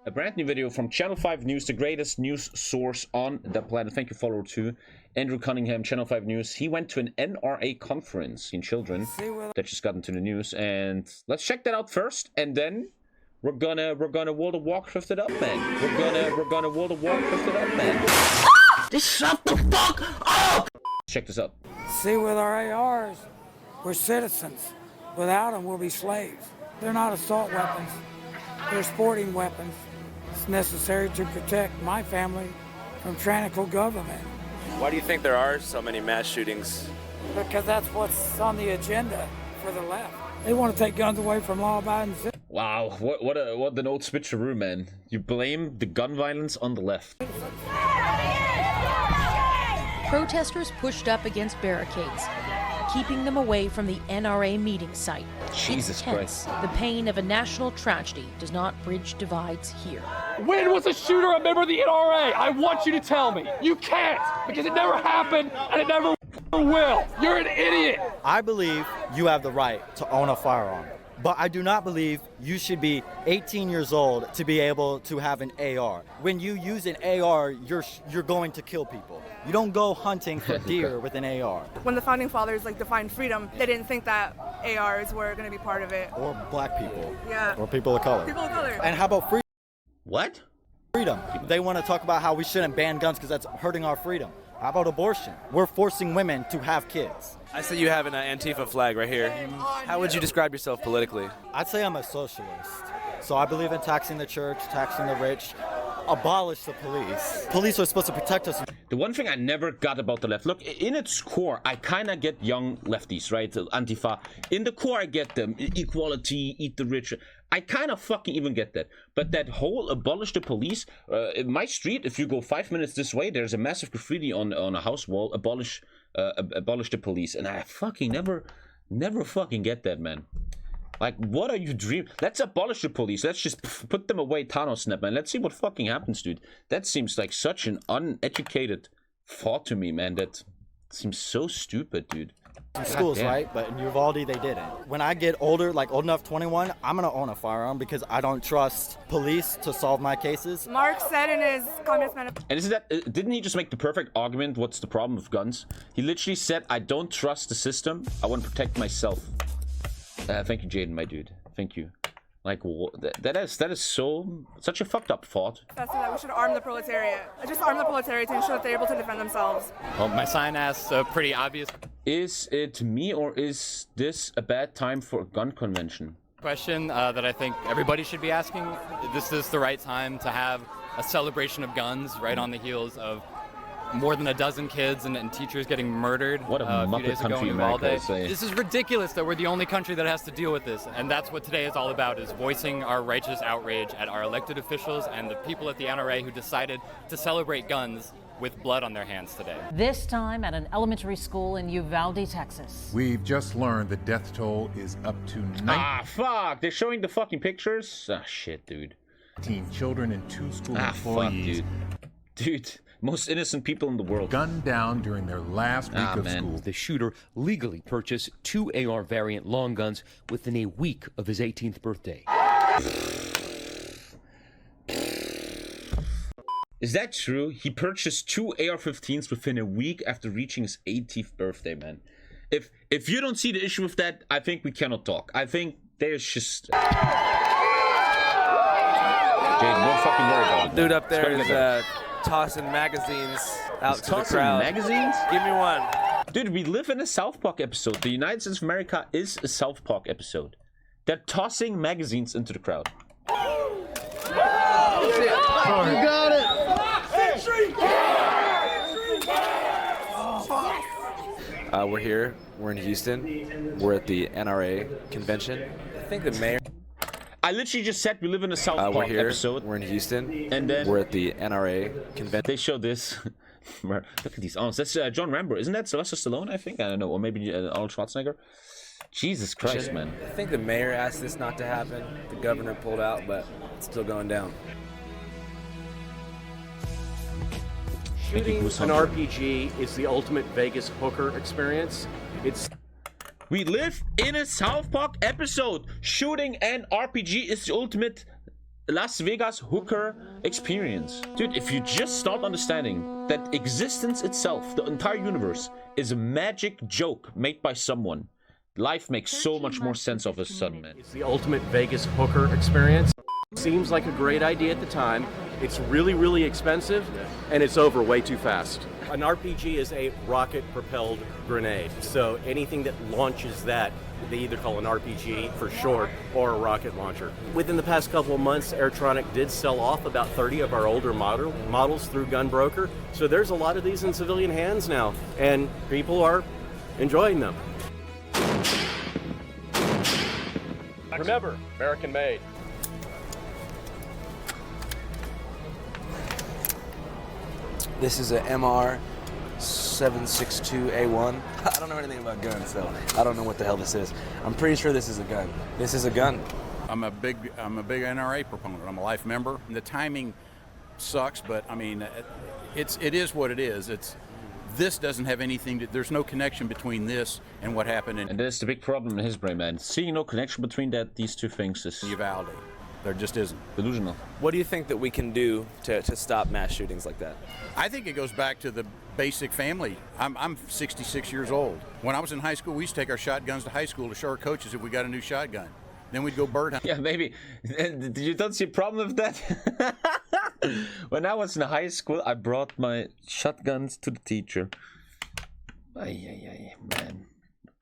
A brand new video from Channel 5 News, the greatest news source on the planet. Thank you, follower 2. Andrew Cunningham, Channel 5 News. He went to an NRA conference in children that just got into the news. And let's check that out first. And then we're gonna World of Warcraft it up, man. We're gonna World of Warcraft it up, man. Just shut the fuck up! Check this out. See, with our ARs, we're citizens. Without them, we'll be slaves. They're not assault weapons. They're sporting weapons. It's necessary to protect my family from tyrannical government. Why do you think there are so many mass shootings? Because that's what's on the agenda for the left. They want to take guns away from law-abiding citizens. Wow, what an old switcheroo, man. You blame the gun violence on the left. Protesters pushed up against barricades, keeping them away from the NRA meeting site. Jesus Christ. The pain of a national tragedy does not bridge divides here. When was a shooter a member of the NRA? I want you to tell me. You can't, because it never happened and it never will. You're an idiot. I believe you have the right to own a firearm, but I do not believe you should be 18 years old to be able to have an AR. When you use an AR, you're going to kill people. You don't go hunting for deer with an AR. When the founding fathers defined freedom, they didn't think that ARs were going to be part of it. Or black people. Yeah. Or people of color. People of color. And how about freedom? What? Freedom. They want to talk about how we shouldn't ban guns because that's hurting our freedom. How about abortion? We're forcing women to have kids. I see you have an Antifa flag right here. How would you describe yourself politically? I'd say I'm a socialist. So I believe in taxing the church, taxing the rich, abolish the police. Police are supposed to protect us. The one thing I never got about the left, look, in its core, I kind of get young lefties, right? Antifa. In the core, I get them. Equality, eat the rich. I kind of fucking even get that. But that whole abolish the police, in my street, if you go 5 minutes this way, there's a massive graffiti on a house wall, abolish the police. And I fucking never fucking get that, man. Like, what are you dreaming? Let's abolish the police. Let's just put them away, Thanos snap, man. Let's see what fucking happens, dude. That seems like such an uneducated thought to me, man. That seems so stupid, dude. Schools, right? But in Uvalde, they didn't. When I get older, like old enough, 21, I'm gonna own a firearm because I don't trust police to solve my cases. Mark said in his Communist Manifesto. And isn't that, didn't he just make the perfect argument? What's the problem with guns? He literally said, I don't trust the system. I want to protect myself. Thank you, Jaden, my dude. Thank you. Like, that is such a fucked up thought. That we should arm the proletariat. Just arm the proletariat to ensure that they're able to defend themselves. Well, my sign asks a pretty obvious. Is it me, or is this a bad time for a gun convention? Question that I think everybody should be asking. This is the right time to have a celebration of guns right on the heels of more than a dozen kids and teachers getting murdered a few days ago in Uvalde. This is ridiculous that we're the only country that has to deal with this, and that's what today is all about, is voicing our righteous outrage at our elected officials and the people at the NRA who decided to celebrate guns with blood on their hands today. This time at an elementary school in Uvalde, Texas. We've just learned the death toll is up to 19. Ah, fuck! They're showing the fucking pictures? Ah, shit, dude. 19 children and 2 school employees. Fuck, dude. Most innocent people in the world. Gunned down during their last week of school. The shooter legally purchased 2 AR variant long guns within a week of his 18th birthday. Is that true? He purchased 2 AR-15s within a week after reaching his 18th birthday, man. If you don't see the issue with that, I think we cannot talk. I think there's just... Jade, don't fucking worry about it. Dude up there is tossing magazines out to the crowd. Magazines? Give me one. Dude, we live in a South Park episode. The United States of America is a South Park episode. They're tossing magazines into the crowd. You got it. We're here. We're in Houston. We're at the NRA convention. I think the mayor. I literally just said we live in a South Park episode. We're in Houston. And then we're at the NRA convention. They show this. Look at these arms. That's John Rambo. Isn't that Sylvester Stallone, I think? I don't know. Or maybe Arnold Schwarzenegger. Jesus Christ, man. I think the mayor asked this not to happen. The governor pulled out, but it's still going down. Shooting an RPG is the ultimate Vegas hooker experience. We live in a South Park episode. Shooting an RPG is the ultimate Las Vegas hooker experience. Dude, if you just start understanding that existence itself, the entire universe, is a magic joke made by someone, life makes so much more sense of a sudden, man. It's the ultimate Vegas hooker experience. Seems like a great idea at the time. It's really, really expensive, and it's over way too fast. An RPG is a rocket-propelled grenade, so anything that launches that, they either call an RPG for short or a rocket launcher. Within the past couple of months, Airtronic did sell off about 30 of our older models through Gunbroker, so there's a lot of these in civilian hands now, and people are enjoying them. Remember, American made. This is a MR 762A1. I don't know anything about guns, so I don't know what the hell this is. I'm pretty sure this is a gun. This is a gun. I'm a big NRA proponent. I'm a life member. And the timing sucks, but I mean, it is what it is. This doesn't have anything there's no connection between this and what happened in. And that's the big problem in his brain, man. Seeing no connection between these two things is Uvalde. There just isn't. Delusional. What do you think that we can do to stop mass shootings like that? I think it goes back to the basic family. I'm 66 years old. When I was in high school, we used to take our shotguns to high school to show our coaches if we got a new shotgun. Then we'd go bird hunting. Yeah, maybe. You don't see a problem with that? When I was in high school, I brought my shotguns to the teacher. Man.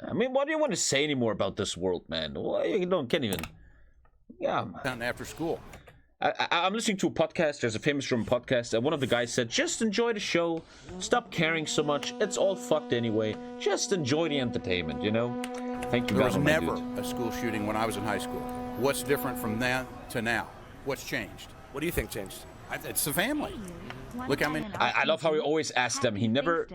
I mean, what do you want to say anymore about this world, man? Well, you can't even... Yeah, man. After school. I'm listening to a podcast. There's a famous German podcast, and one of the guys said, just enjoy the show. Stop caring so much. It's all fucked anyway. Just enjoy the entertainment, you know? Thank you, There guys. was never a school shooting when I was in high school. What's different from then to now? What's changed? What do you think changed? It's the family. Look how many... I love how he always asks them. He never...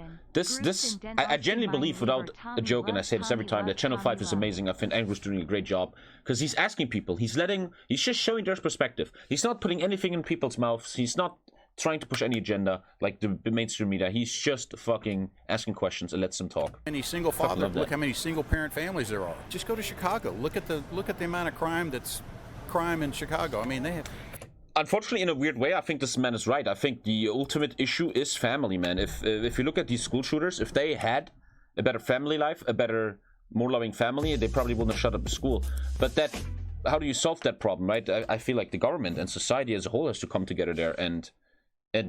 I genuinely believe, without a joke, and I say this every time, that Channel 5 is amazing. I think Andrew's doing a great job. Because he's asking people. He's just showing their perspective. He's not putting anything in people's mouths. He's not trying to push any agenda like the mainstream media. He's just fucking asking questions and lets them talk. Any single father, look how many single parent families there are. Just go to Chicago. Look at the amount of crime in Chicago. I mean, they have... Unfortunately, in a weird way, I think this man is right. I think the ultimate issue is family, man. If you look at these school shooters, if they had a better family life, a better, more loving family, they probably wouldn't have shut up the school. But how do you solve that problem, right? I feel like the government and society as a whole has to come together there and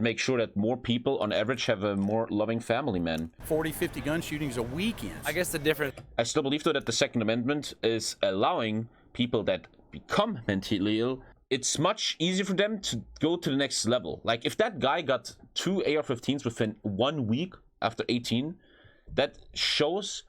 make sure that more people, on average, have a more loving family, man. 40, 50 gun shootings a weekend. I guess the difference... I still believe, though, that the Second Amendment is allowing people that become mentally ill, it's much easier for them to go to the next level. Like, if that guy got 2 AR-15s within 1 week after 18, that shows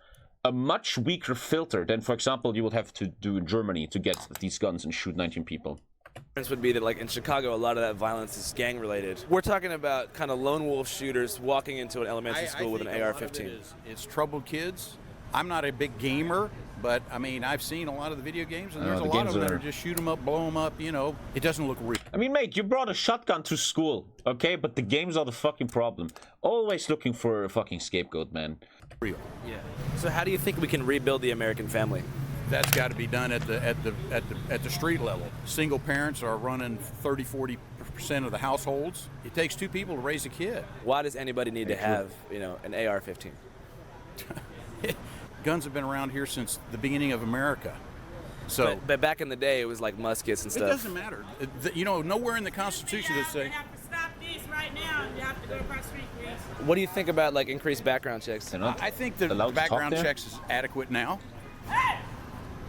a much weaker filter than, for example, you would have to do in Germany to get these guns and shoot 19 people. The difference would be that, like, in Chicago, a lot of that violence is gang-related. We're talking about kind of lone wolf shooters walking into an elementary school with an AR-15. It's troubled kids. I'm not a big gamer, but I mean, I've seen a lot of the video games, and there's a lot of them that are just shoot them up, blow them up, you know. It doesn't look real. I mean, mate, you brought a shotgun to school, okay? But the games are the fucking problem. Always looking for a fucking scapegoat, man. Real. Yeah. So how do you think we can rebuild the American family? That's got to be done at the street level. Single parents are running 30-40% of the households. It takes 2 people to raise a kid. Why does anybody need to have, an AR-15? Guns have been around here since the beginning of America. So, but back in the day, it was like muskets and stuff. It doesn't matter. Nowhere in the Constitution does say. You have to stop this right now. You have to go across the street, please. What do you think about increased background checks? I think the background checks is adequate now. Hey,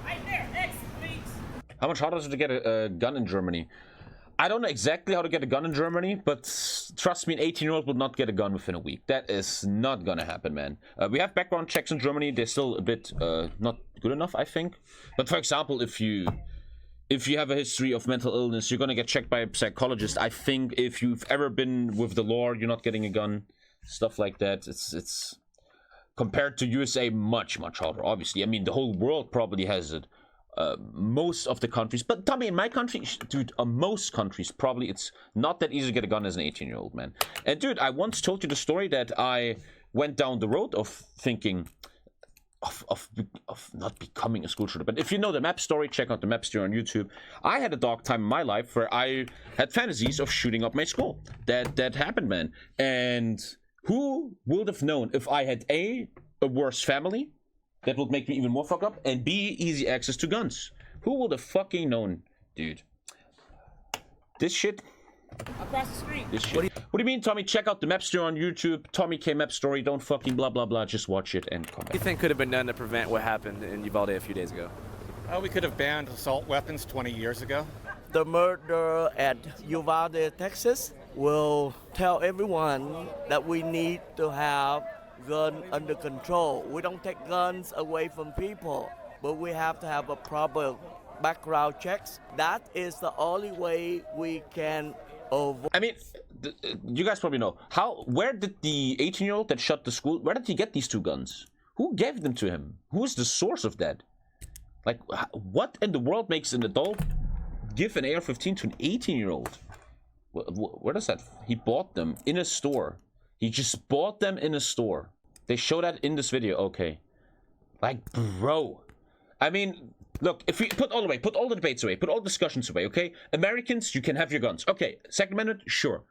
right there, exit, please. How much harder is it to get a gun in Germany? I don't know exactly how to get a gun in Germany, but trust me, an 18-year-old will not get a gun within a week. That is not gonna happen, man. We have background checks in Germany. They're still a bit not good enough, I think. But for example, if you have a history of mental illness, you're gonna get checked by a psychologist. I think if you've ever been with the law, you're not getting a gun. Stuff like that. It's compared to USA, much harder. Obviously, I mean, the whole world probably has it. Most of the countries, but Tommy, in my country, dude, most countries, probably it's not that easy to get a gun as an 18-year-old, man. And dude, I once told you the story that I went down the road of thinking, of not becoming a school shooter. But if you know the map story, check out the map story on YouTube. I had a dark time in my life where I had fantasies of shooting up my school. That happened, man. And who would have known if I had a worse family that would make me even more fucked up, and B, easy access to guns? Who would have fucking known, dude? This shit. Across the street. This shit. What do you mean, Tommy? Check out the map story on YouTube. TommyKay map story. Don't fucking blah blah blah. Just watch it and come back. What do you think could have been done to prevent what happened in Uvalde a few days ago? We could have banned assault weapons 20 years ago. The murder at Uvalde, Texas will tell everyone that we need to have gun under control. We don't take guns away from people, but we have to have a proper background checks. That is the only way we can avoid. I mean, you guys probably know where did the 18-year-old that shot the school, where did he get these 2 guns? Who gave them to him? Who is the source of that? Like, what in the world makes an adult give an AR-15 to an 18-year-old? Where does that? He bought them in a store. He just bought them in a store. They show that in this video. Okay, like, bro. I mean, look, if we put all the debates away, put all discussions away, okay? Americans, you can have your guns. Okay, Second Amendment, sure.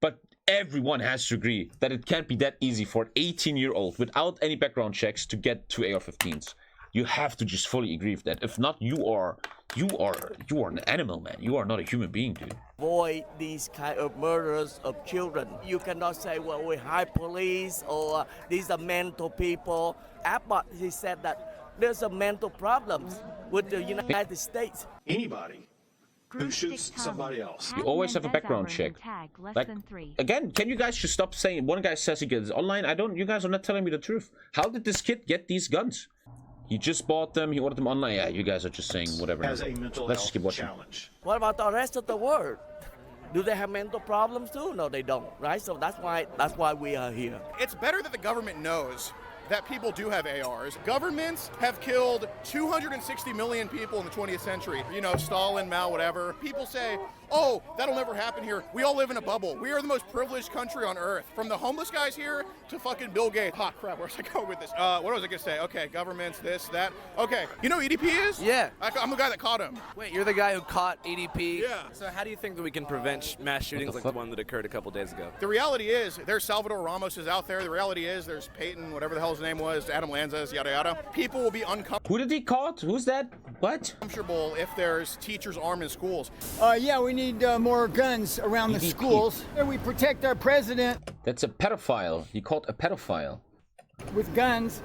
But everyone has to agree that it can't be that easy for an 18-year-old without any background checks to get 2 AR-15s. You have to just fully agree with that. If not, you are an animal, man. You are not a human being, dude. Avoid these kind of murders of children. You cannot say, well, we hire police or these are mental people. Abbott, he said that there's some mental problems with the United States. Anybody who shoots somebody else. You always have a background check. Like, again, can you guys just stop saying, one guy says he gets online? You guys are not telling me the truth. How did this kid get these guns? He just bought them, he ordered them online. Yeah, you guys are just saying whatever. Has a mental Let's just keep watching. challenge. What about the rest of the world? Do they have mental problems too? No, they don't, right? So that's why we are here. It's better that the government knows that people do have ARs. Governments have killed 260 million people in the 20th century. You know, Stalin, Mao, whatever. People say, oh, that'll never happen here. We all live in a bubble. We are the most privileged country on earth. From the homeless guys here to fucking Bill Gates. Hot crap, where's I going with this? What was I gonna say? Okay, governments, this, that. Okay, you know who EDP is? Yeah. I'm the guy that caught him. Wait, you're the guy who caught EDP? Yeah. So how do you think that we can prevent mass shootings like the one that occurred a couple days ago? The reality is, there's Salvador Ramos is out there. The reality is, there's Peyton, whatever the hell his name was, Adam Lanzas, yada yada. People will be uncomfortable. Who did he caught? Who's that? What? Comfortable if there's teachers armed in schools. Yeah, we need more guns around the schools. We protect our president. That's a pedophile. He called a pedophile. With guns.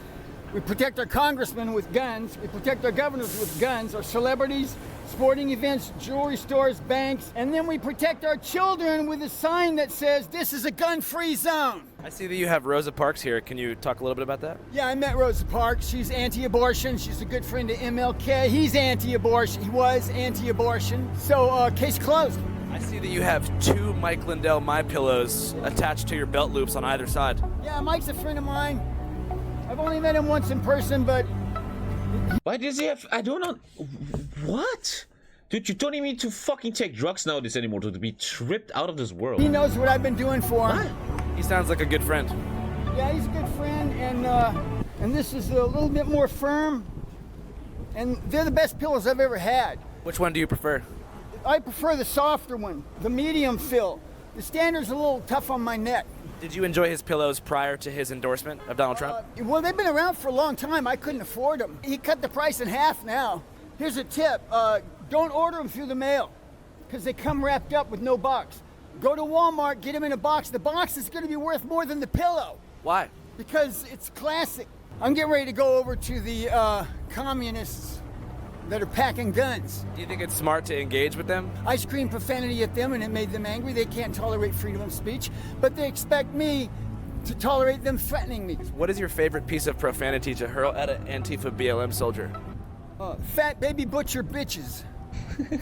We protect our congressmen with guns. We protect our governors with guns, our celebrities, sporting events, jewelry stores, banks. And then we protect our children with a sign that says, this is a gun-free zone. I see that you have Rosa Parks here. Can you talk a little bit about that? Yeah, I met Rosa Parks. She's anti-abortion. She's a good friend of MLK. He's anti-abortion. He was anti-abortion. So, case closed. I see that you have 2 Mike Lindell MyPillows attached to your belt loops on either side. Yeah, Mike's a friend of mine. I've only met him once in person, but... Why does he have... I don't know... What? Dude, you don't even need to fucking take drugs nowadays anymore to be tripped out of this world. He knows what I've been doing for him. He sounds like a good friend. Yeah, he's a good friend, and this is a little bit more firm. And they're the best pillows I've ever had. Which one do you prefer? I prefer the softer one, the medium fill. The standard's a little tough on my neck. Did you enjoy his pillows prior to his endorsement of Donald Trump? Well, they've been around for a long time. I couldn't afford them. He cut the price in half now. Here's a tip. Don't order them through the mail because they come wrapped up with no box. Go to Walmart, get them in a box. The box is going to be worth more than the pillow. Why? Because it's classic. I'm getting ready to go over to the communists that are packing guns. Do you think it's smart to engage with them? I screamed profanity at them and it made them angry. They can't tolerate freedom of speech, but they expect me to tolerate them threatening me. What is your favorite piece of profanity to hurl at an Antifa BLM soldier? Fat baby butcher bitches.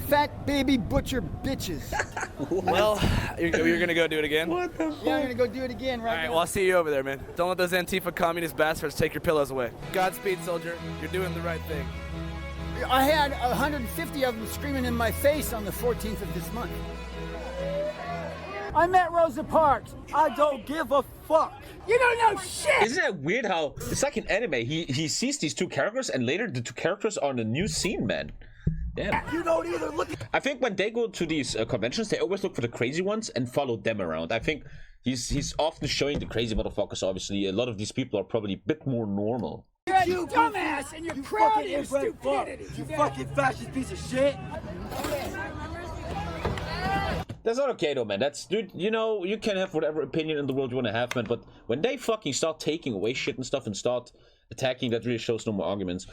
Fat baby butcher bitches. Well, you're gonna go do it again? What the fuck? Yeah, I'm gonna go do it again right now. All right, well, I'll see you over there, man. Don't let those Antifa communist bastards take your pillows away. Godspeed, soldier. You're doing the right thing. I had 150 of them screaming in my face on the 14th of this month. I met Rosa Parks. I don't give a fuck. You don't know shit. Isn't that weird how it's like an anime? He sees these two characters and later the two characters are in a new scene, man. Damn. You don't either. Look. I think when they go to these conventions, they always look for the crazy ones and follow them around. I think he's often showing the crazy motherfuckers. Obviously, a lot of these people are probably a bit more normal. You dumbass and you're proud of your stupidity. You fucking fascist piece of shit. That's not okay though, man. That's, dude, you know, you can have whatever opinion in the world you want to have, man, but when they fucking start taking away shit and stuff and start attacking, that really shows no more arguments.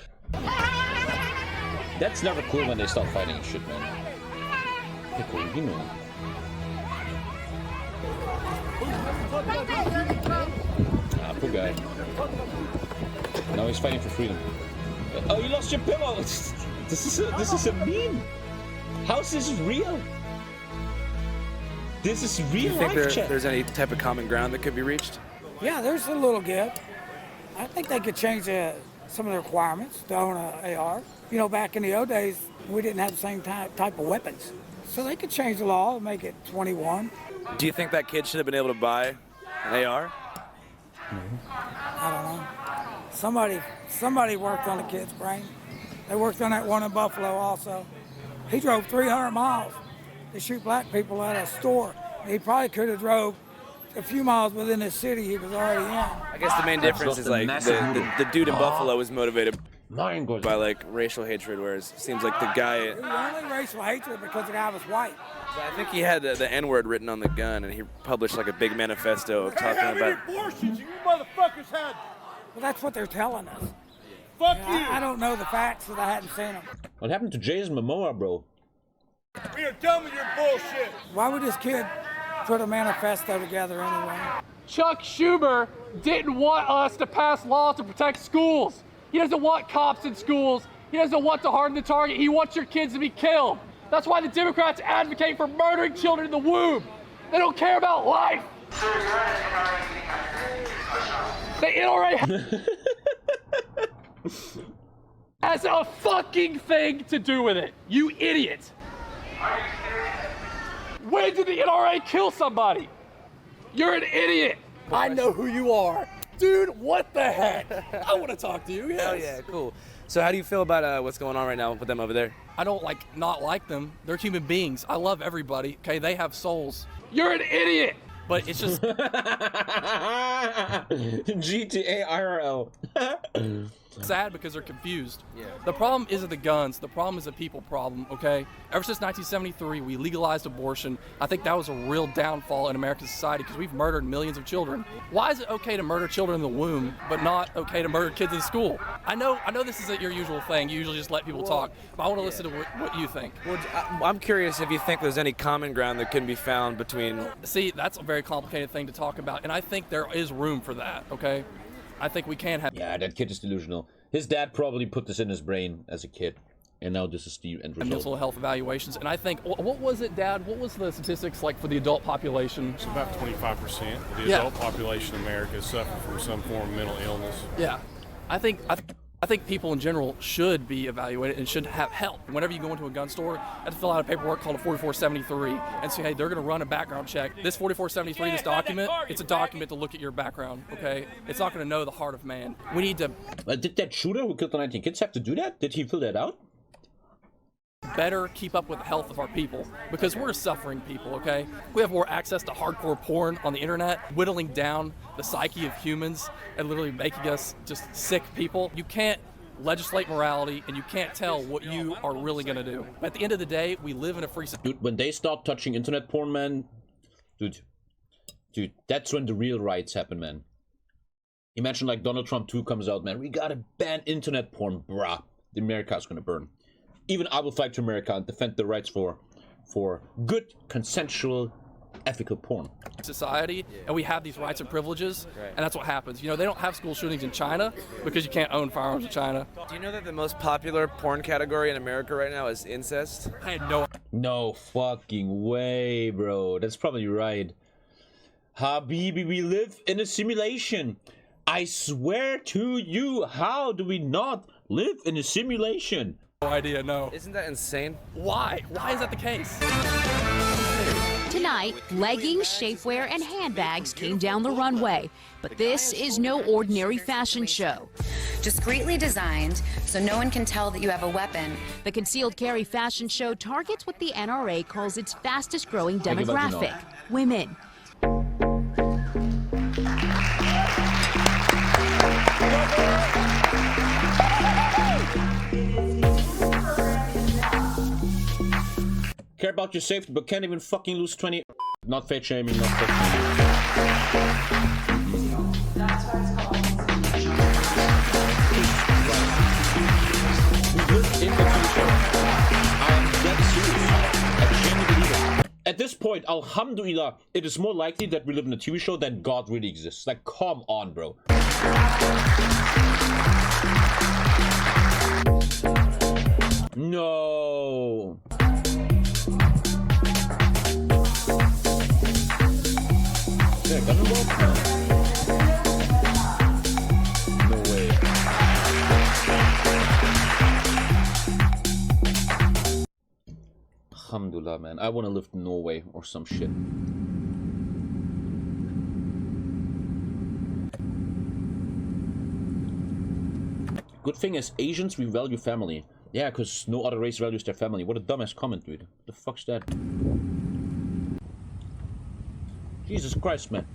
That's never cool when they start fighting and shit, man. Pecorino. Ah, poor guy. Now he's fighting for freedom. Oh, you lost your pillow! This is a meme! How's this real? This is real life, think chat. there's any type of common ground that could be reached? Yeah, there's a little give. I think they could change some of the requirements to own an AR. You know, back in the old days, we didn't have the same type of weapons. So they could change the law and make it 21. Do you think that kid should have been able to buy an AR? I don't know. Somebody worked on the kid's brain. They worked on that one in Buffalo also. He drove 300 miles to shoot black people at a store. He probably could have drove a few miles within the city he was already in. I guess the main difference is like the dude in Buffalo was motivated by like racial hatred, whereas it seems like the guy. It was only racial hatred because the guy was white. I think he had the N-word written on the gun, and he published like a big manifesto talking about. Abortions you motherfuckers had. Well, that's what they're telling us. Fuck you. I don't know the facts because I hadn't seen them. What happened to Jason Momoa, bro? We are done with your bullshit. Why would this kid put a manifesto together anyway? Chuck Schumer didn't want us to pass laws to protect schools. He doesn't want cops in schools. He doesn't want to harden the target. He wants your kids to be killed. That's why the Democrats advocate for murdering children in the womb. They don't care about life. The NRA has a fucking thing to do with it. You idiot. When did the NRA kill somebody? You're an idiot. I know who you are. Dude, what the heck? I want to talk to you, yes. Hell yeah, cool. So how do you feel about what's going on right now with them over there? I don't not like them. They're human beings. I love everybody, okay? They have souls. You're an idiot. But it's just... GTA IRL. sad because they're confused. Yeah. The problem isn't the guns. The problem is a people problem, okay? Ever since 1973, we legalized abortion. I think that was a real downfall in American society because we've murdered millions of children. Why is it okay to murder children in the womb, but not okay to murder kids in school? I know this isn't your usual thing. You usually just let people talk, but I want to listen to what you think. Well, I'm curious if you think there's any common ground that can be found between... See, that's a very complicated thing to talk about, and I think there is room for that, okay? I think we can have... Yeah, that kid is delusional. His dad probably put this in his brain as a kid, and now this is the end result. Mental health evaluations, and I think, what was it, Dad? What was the statistics like for the adult population? It's about 25% of the adult population in America suffer from some form of mental illness. Yeah, I think people in general should be evaluated and should have help. Whenever you go into a gun store, you have to fill out a paperwork called a 4473 and say, hey, they're going to run a background check. This 4473, this document, it's a document to look at your background, okay? It's not going to know the heart of man. We need to... Did that shooter who killed the 19 kids have to do that? Did he fill that out? Better keep up with the health of our people because we're suffering people, okay? We have more access to hardcore porn on the internet, whittling down the psyche of humans and literally making us just sick people. You can't legislate morality and you can't tell what you are really gonna do. But at the end of the day, we live in a free society. Dude, when they stop touching internet porn, man, dude, that's when the real riots happen, man. Imagine like Donald Trump 2 comes out, man, we gotta ban internet porn, brah. The America's gonna burn. Even I will fight to America and defend the rights for good, consensual, ethical porn. Society, and we have these rights and privileges, and that's what happens. You know, they don't have school shootings in China because you can't own firearms in China. Do you know that the most popular porn category in America right now is incest? I had no... No fucking way, bro. That's probably right. Habibi, we live in a simulation. I swear to you, how do we not live in a simulation? No idea, no. Isn't that insane? Why? Why is that the case? night, leggings, shapewear, and handbags came down the runway. But this is no ordinary fashion show. Discreetly designed so no one can tell that you have a weapon. The concealed carry fashion show targets what the NRA calls its fastest growing demographic, women. Care about your safety, but can't even fucking lose 20. Not fat shaming, not fat shaming. That's why it's called. At this point, alhamdulillah, it is more likely that we live in a TV show than God really exists. Like, come on, bro. No. Yeah, gun involved? No way. Alhamdulillah, man. I want to live in Norway or some shit. Good thing as Asians, we value family. Yeah, because no other race values their family. What a dumbass comment, dude. What the fuck's that? Jesus Christ, man.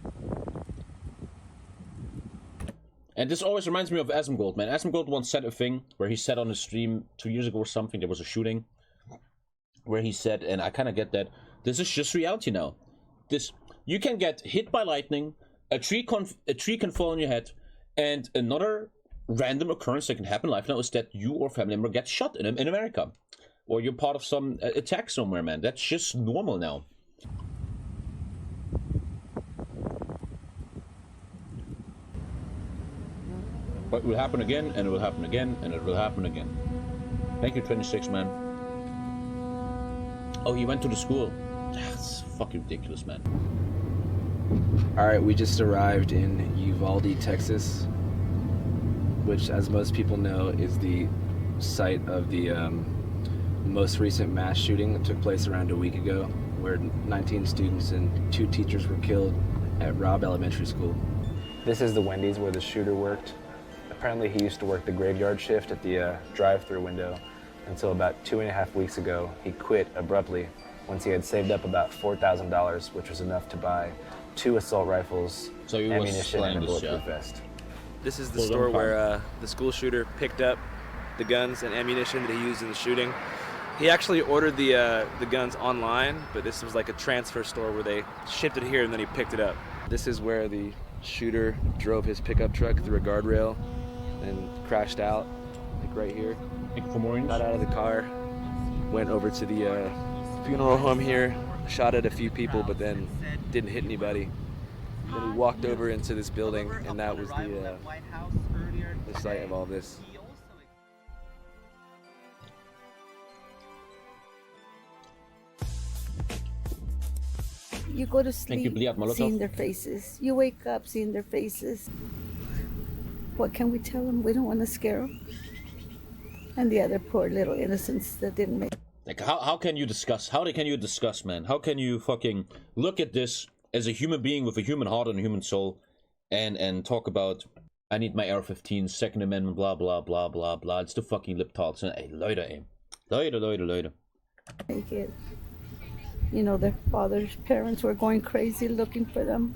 And this always reminds me of Asmongold, man. Asmongold once said a thing where he said on his stream 2 years ago or something, there was a shooting, where he said, and I kind of get that, this is just reality now. This, you can get hit by lightning, a tree can fall on your head, and another random occurrence that can happen in life now is that you or family member gets shot in America. Or you're part of some attack somewhere, man. That's just normal now. But it will happen again, and it will happen again, and it will happen again. Thank you, 26, man. Oh, he went to the school. That's fucking ridiculous, man. Alright, we just arrived in Uvalde, Texas, which, as most people know, is the site of the most recent mass shooting that took place around a week ago, where 19 students and 2 teachers were killed at Robb Elementary School. This is the Wendy's where the shooter worked. Apparently he used to work the graveyard shift at the drive-through window until about 2.5 weeks ago. He quit abruptly once he had saved up about $4,000, which was enough to buy 2 assault rifles, ammunition, and a bulletproof vest. This is the store where the school shooter picked up the guns and ammunition that he used in the shooting. He actually ordered the guns online, but this was like a transfer store where they shipped it here and then he picked it up. This is where the shooter drove his pickup truck through a guardrail and crashed out, like right here. Got out of the car, went over to the funeral home here, shot at a few people, but then didn't hit anybody. Then he walked over into this building, and that was the site of all this. You go to sleep seeing their faces. You wake up seeing their faces. What can we tell them? We don't want to scare them. And the other poor little innocents that didn't make. Like, how can you discuss? How can you discuss, man? How can you fucking look at this as a human being with a human heart and a human soul, and talk about, I need my AR-15, Second Amendment, blah blah blah blah blah. It's the fucking lip talks. Hey, Leute, ey. Leute. Make it. You know, their parents were going crazy looking for them.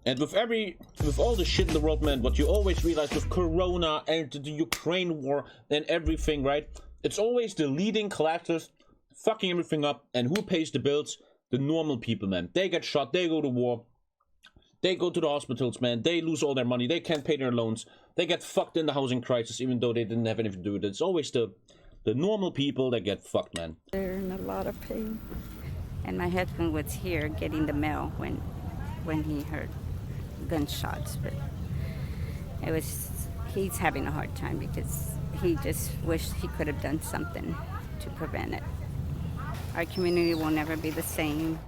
And with all the shit in the world, man, what you always realize with Corona and the Ukraine war and everything, right? It's always the leading collectives fucking everything up, and who pays the bills? The normal people, man. They get shot, they go to war, they go to the hospitals, man. They lose all their money, they can't pay their loans, they get fucked in the housing crisis, even though they didn't have anything to do with it. It's always the normal people that get fucked, man. They're in a lot of pain. And my husband was here getting the mail when he heard gunshots, but he's having a hard time because he just wished he could have done something to prevent it. Our community will never be the same.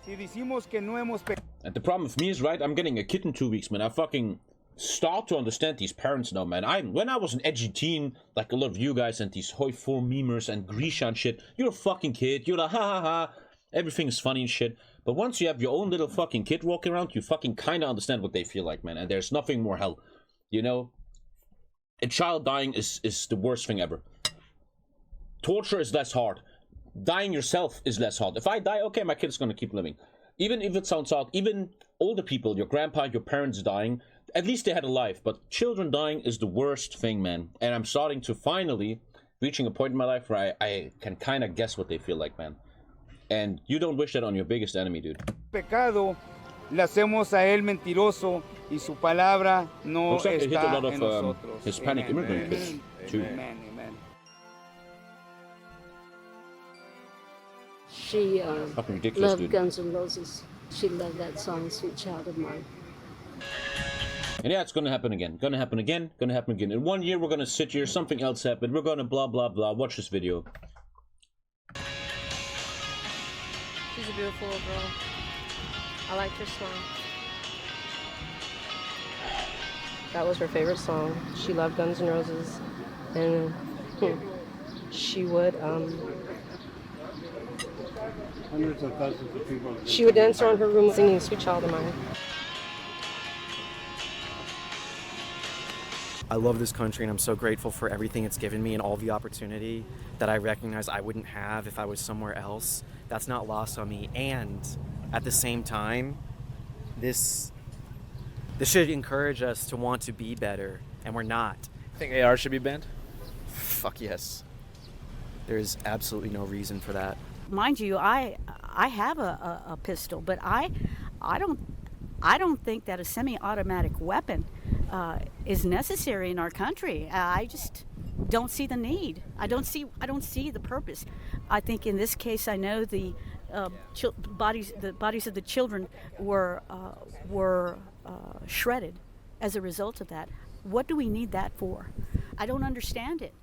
And the problem with me is, right, I'm getting a kid in 2 weeks, man. I fucking start to understand these parents now, man. When I was an edgy teen, like a lot of you guys and these HOI4 memers and Grisha and shit, you're a fucking kid, you're like, ha ha ha, everything's funny and shit. But once you have your own little fucking kid walking around, you fucking kind of understand what they feel like, man. And there's nothing more hell, you know? A child dying is the worst thing ever. Torture is less hard. Dying yourself is less hard. If I die, okay, my kid's gonna keep living. Even if it sounds hard, even older people, your grandpa, your parents dying, at least they had a life. But children dying is the worst thing, man. And I'm starting to finally reaching a point in my life where I can kind of guess what they feel like, man. And you don't wish that on your biggest enemy, dude. Pecado, le hacemos a él mentiroso y su palabra no looks like they hit a lot está en of nosotros. Hispanic immigrant kids, too. Amen, amen. She Fucking ridiculous, loved dude. Guns N' Roses. She loved that song, Sweet Child of Mine. And yeah, it's gonna happen again. Gonna happen again. Gonna happen again. In 1 year, we're gonna sit here, something else happened. We're gonna blah, blah, blah. Watch this video. She's a beautiful girl. I like her song. That was her favorite song. She loved Guns N' Roses. And she would, Hundreds of thousands of people. she would dance around her room singing Sweet Child of Mine. I love this country and I'm so grateful for everything it's given me and all the opportunity that I recognize I wouldn't have if I was somewhere else. That's not lost on me. And at the same time, this should encourage us to want to be better, and we're not. Think AR should be banned? Fuck yes. There's absolutely no reason for that. Mind you, I have a pistol, but I don't think that a semi-automatic weapon is necessary in our country. I just don't see the need. I don't see the purpose. I think in this case, I know the bodies of the children were shredded as a result of that. What do we need that for? I don't understand it.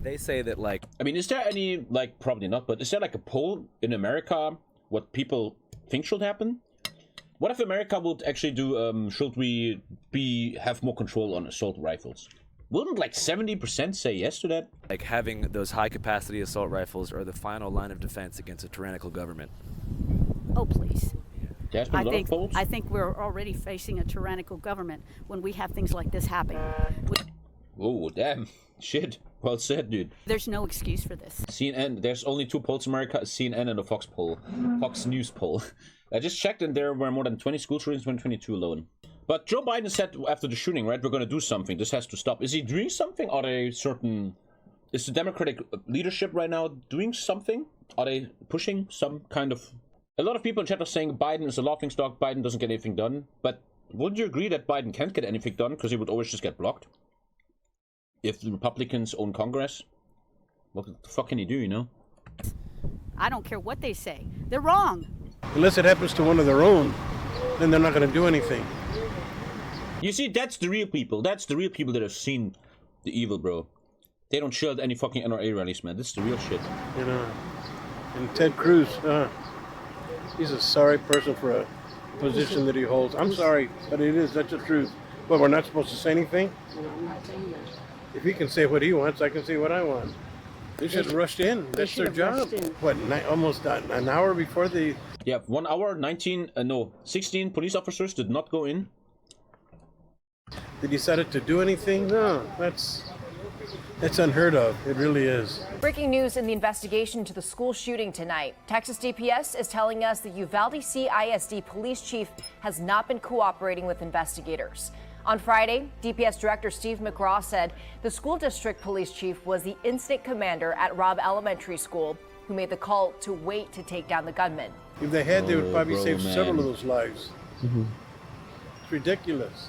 They say that, like... I mean, is there any, like, probably not, but is there, like, a poll in America what people think should happen? What if America would actually do, should we have more control on assault rifles? Wouldn't, like, 70% say yes to that? Like, having those high-capacity assault rifles are the final line of defense against a tyrannical government. Oh, please. There's been a lot of polls. I think we're already facing a tyrannical government when we have things like this happen. Oh, damn. Shit. Well said, dude. There's no excuse for this. CNN, there's only 2 polls in America, CNN and a Fox poll. Fox News poll. I just checked and there were more than 20 school shootings in 2022 alone. But Joe Biden said after the shooting, right, we're going to do something. This has to stop. Is he doing something? Are they certain... Is the Democratic leadership right now doing something? Are they pushing some kind of... A lot of people in chat are saying Biden is a laughingstock, Biden doesn't get anything done. But wouldn't you agree that Biden can't get anything done because he would always just get blocked? If the Republicans own Congress? What the fuck can he do, you know? I don't care what they say. They're wrong. Unless it happens to one of their own, then they're not going to do anything. You see, that's the real people. That's the real people that have seen the evil, bro. They don't shield any fucking NRA rallies, man. This is the real shit. You know, and Ted Cruz, he's a sorry person for a position that he holds. I'm sorry, but it is. That's the truth. But we're not supposed to say anything? I'm not saying that. If he can say what he wants, I can say what I want. They should have rushed in. That's their job. What, almost an hour before the... Yeah, 1 hour, 16 police officers did not go in. They decided to do anything? No, that's unheard of. It really is. Breaking news in the investigation to the school shooting tonight. Texas DPS is telling us the Uvalde CISD police chief has not been cooperating with investigators. On Friday, DPS Director Steve McGraw said the school district police chief was the incident commander at Robb Elementary School who made the call to wait to take down the gunman. If they had, they would probably save several of those lives. It's ridiculous.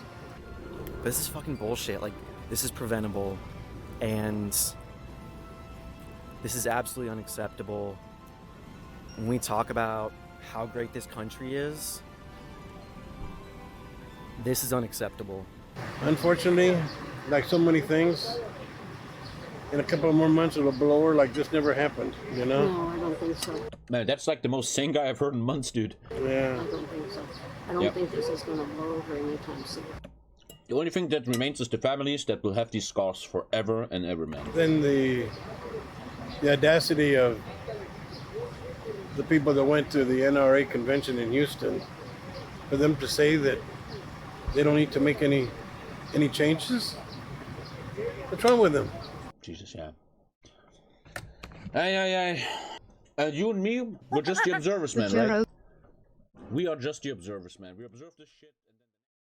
But this is fucking bullshit. Like, this is preventable, and this is absolutely unacceptable. When we talk about how great this country is, this is unacceptable. Unfortunately, like so many things, in a couple of more months it'll blow over like this never happened, you know? No, I don't think so. Man, that's like the most sane guy I've heard in months, dude. Yeah. I don't think so. I don't think this is going to blow over anytime soon. The only thing that remains is the families that will have these scars forever and ever, man. Then the audacity of the people that went to the NRA convention in Houston, for them to say that they don't need to make any changes. What's wrong with them? Jesus, yeah. Aye. You and me, we're just the observers, man, right? We are just the observers, man. We observe this shit.